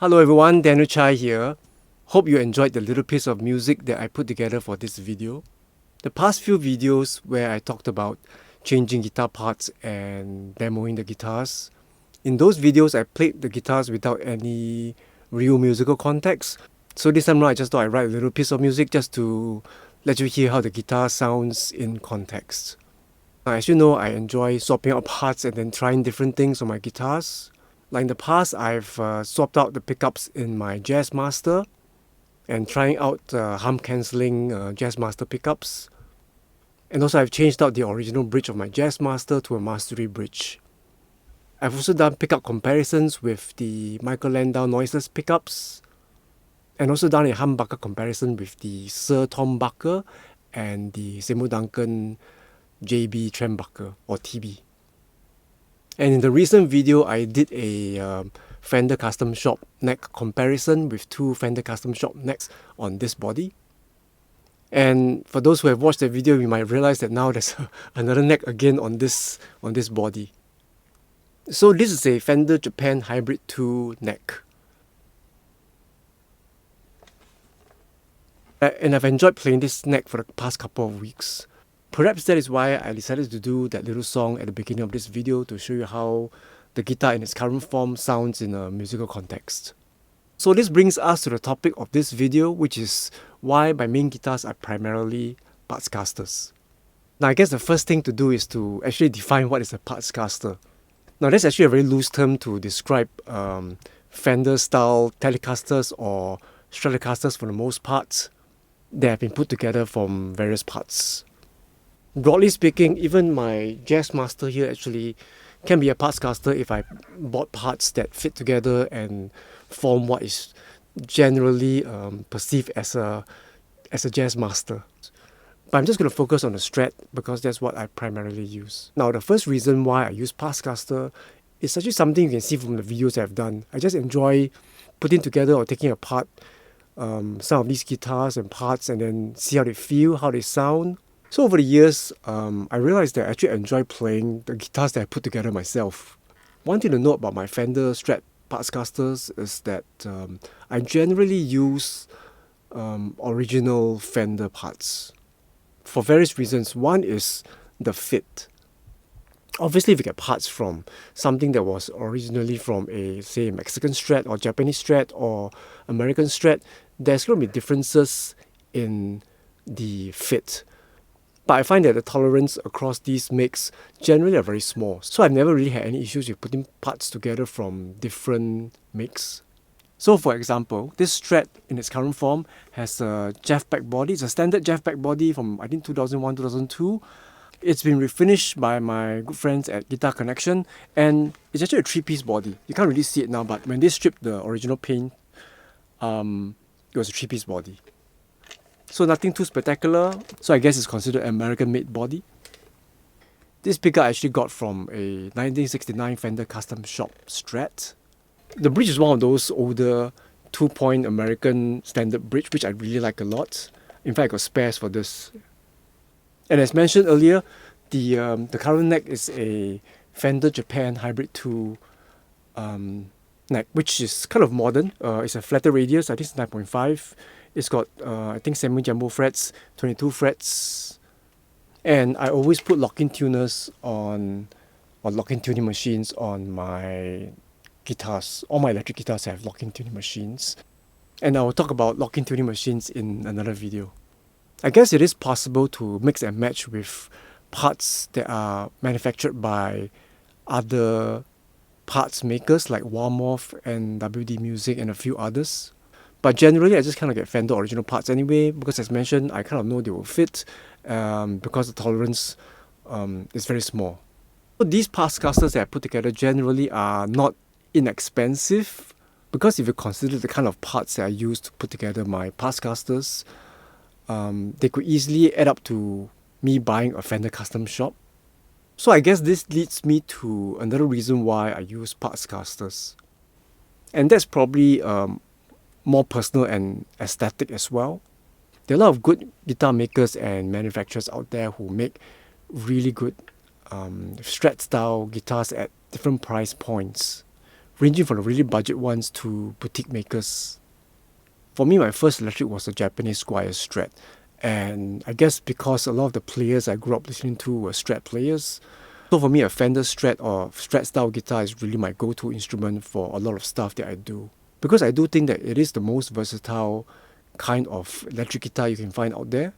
Hello everyone, Daniel Chai here. Hope you enjoyed the little piece of music that I put together for this video. The past few videos where I talked about changing guitar parts and demoing the guitars, in those videos I played the guitars without any real musical context. So this time around I just thought I'd write a little piece of music just to let you hear how the guitar sounds in context. Now, as you know, I enjoy swapping out parts and then trying different things on my guitars. Like in the past, I've swapped out the pickups in my Jazzmaster and trying out hum cancelling Jazzmaster pickups. And also I've changed out the original bridge of my Jazzmaster to a Mastery bridge. I've also done pickup comparisons with the Michael Landau noiseless pickups and also done a humbucker comparison with the Sir Tom Bucker and the Samuel Duncan JB Trembucker or TB. And in the recent video, I did a Fender Custom Shop neck comparison with two Fender Custom Shop necks on this body. And for those who have watched the video, you might realize that now there's another neck again on this body. So this is a Fender Japan Hybrid 2 neck. And I've enjoyed playing this neck for the past couple of weeks. Perhaps that is why I decided to do that little song at the beginning of this video to show you how the guitar in its current form sounds in a musical context. So this brings us to the topic of this video, which is why my main guitars are primarily Partscasters. Now I guess the first thing to do is to actually define what is a Partscaster. Now that's actually a very loose term to describe Fender style Telecasters or Stratocasters for the most part that have been put together from various parts. Broadly speaking, even my Jazzmaster here actually can be a Partscaster if I bought parts that fit together and form what is generally perceived as a Jazzmaster. But I'm just going to focus on the Strat because that's what I primarily use. Now the first reason why I use Partscaster is actually something you can see from the videos I've done. I just enjoy putting together or taking apart some of these guitars and parts and then see how they feel, how they sound. So over the years, I realized that I actually enjoy playing the guitars that I put together myself. One thing to note about my Fender Strat Partscasters is that I generally use original Fender parts for various reasons. One is the fit. Obviously, if you get parts from something that was originally from a, say, Mexican Strat or Japanese Strat or American Strat, there's going to be differences in the fit. But I find that the tolerance across these makes generally are very small. So I've never really had any issues with putting parts together from different makes. So for example, this Strat in its current form has a Jeff Beck body. It's a standard Jeff Beck body from I think 2001, 2002. It's been refinished by my good friends at Guitar Connection and it's actually a 3-piece body. You can't really see it now, but when they stripped the original paint, it was a 3-piece body. So nothing too spectacular, so I guess it's considered an American-made body. This pickup I actually got from a 1969 Fender Custom Shop Strat. The bridge is one of those older 2-point American standard bridge, which I really like a lot. In fact, I got spares for this. And as mentioned earlier, the current neck is a Fender Japan Hybrid 2 neck, which is kind of modern. It's a flatter radius, I think it's 9.5. It's got, I think, semi-jumbo frets, 22 frets. And I always put lock-in tuners on, or lock-in tuning machines on my guitars. All my electric guitars have lock-in tuning machines. And I will talk about lock-in tuning machines in another video. I guess it is possible to mix and match with parts that are manufactured by other parts makers like Warmoth and WD Music and a few others. But generally, I just kind of get Fender original parts anyway, because as mentioned, I kind of know they will fit because the tolerance is very small. So these Partscasters that I put together generally are not inexpensive, because if you consider the kind of parts that I use to put together my Partscasters, they could easily add up to me buying a Fender Custom Shop. So I guess this leads me to another reason why I use Partscasters. And that's probably more personal and aesthetic as well. There are a lot of good guitar makers and manufacturers out there who make really good Strat style guitars at different price points. ranging from the really budget ones to boutique makers. For me, my first electric was a Japanese Fender Strat. And I guess because a lot of the players I grew up listening to were Strat players, so for me, a Fender Strat or Strat style guitar is really my go-to instrument for a lot of stuff that I do. Because I do think that it is the most versatile kind of electric guitar you can find out there.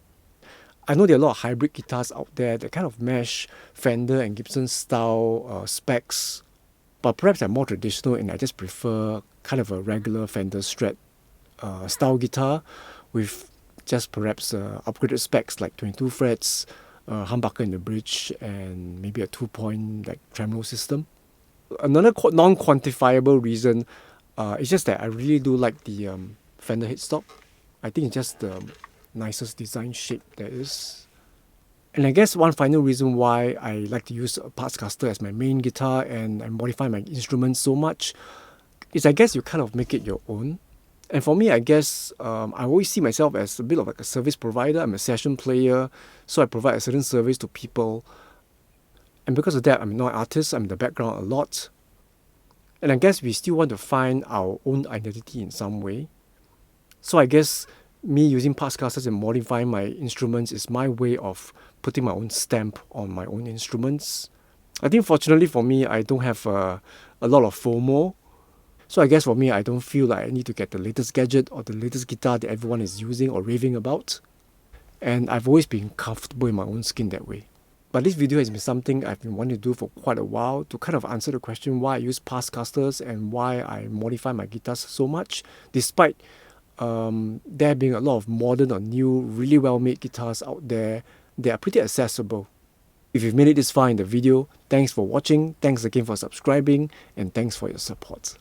I know there are a lot of hybrid guitars out there that kind of mesh Fender and Gibson style specs, but perhaps I'm more traditional and I just prefer kind of a regular Fender Strat style guitar with just perhaps upgraded specs like 22 frets, humbucker in the bridge, and maybe a 2-point like tremolo system. Another non-quantifiable reason is just that I really do like the Fender headstock. I think it's just the nicest design shape there is. And I guess one final reason why I like to use a Partscaster as my main guitar and I modify my instruments so much is I guess you kind of make it your own. And for me, I guess I always see myself as a bit of like a service provider. I'm a session player, so I provide a certain service to people. And because of that, I'm not an artist, I'm in the background a lot. And I guess we still want to find our own identity in some way. So I guess me using Partscasters and modifying my instruments is my way of putting my own stamp on my own instruments. I think fortunately for me, I don't have a lot of FOMO. So I guess for me, I don't feel like I need to get the latest gadget or the latest guitar that everyone is using or raving about. And I've always been comfortable in my own skin that way. But this video has been something I've been wanting to do for quite a while to kind of answer the question why I use Partscasters and why I modify my guitars so much, despite there being a lot of modern or new, really well-made guitars out there. They are pretty accessible. If you've made it this far in the video, thanks for watching, thanks again for subscribing, and thanks for your support.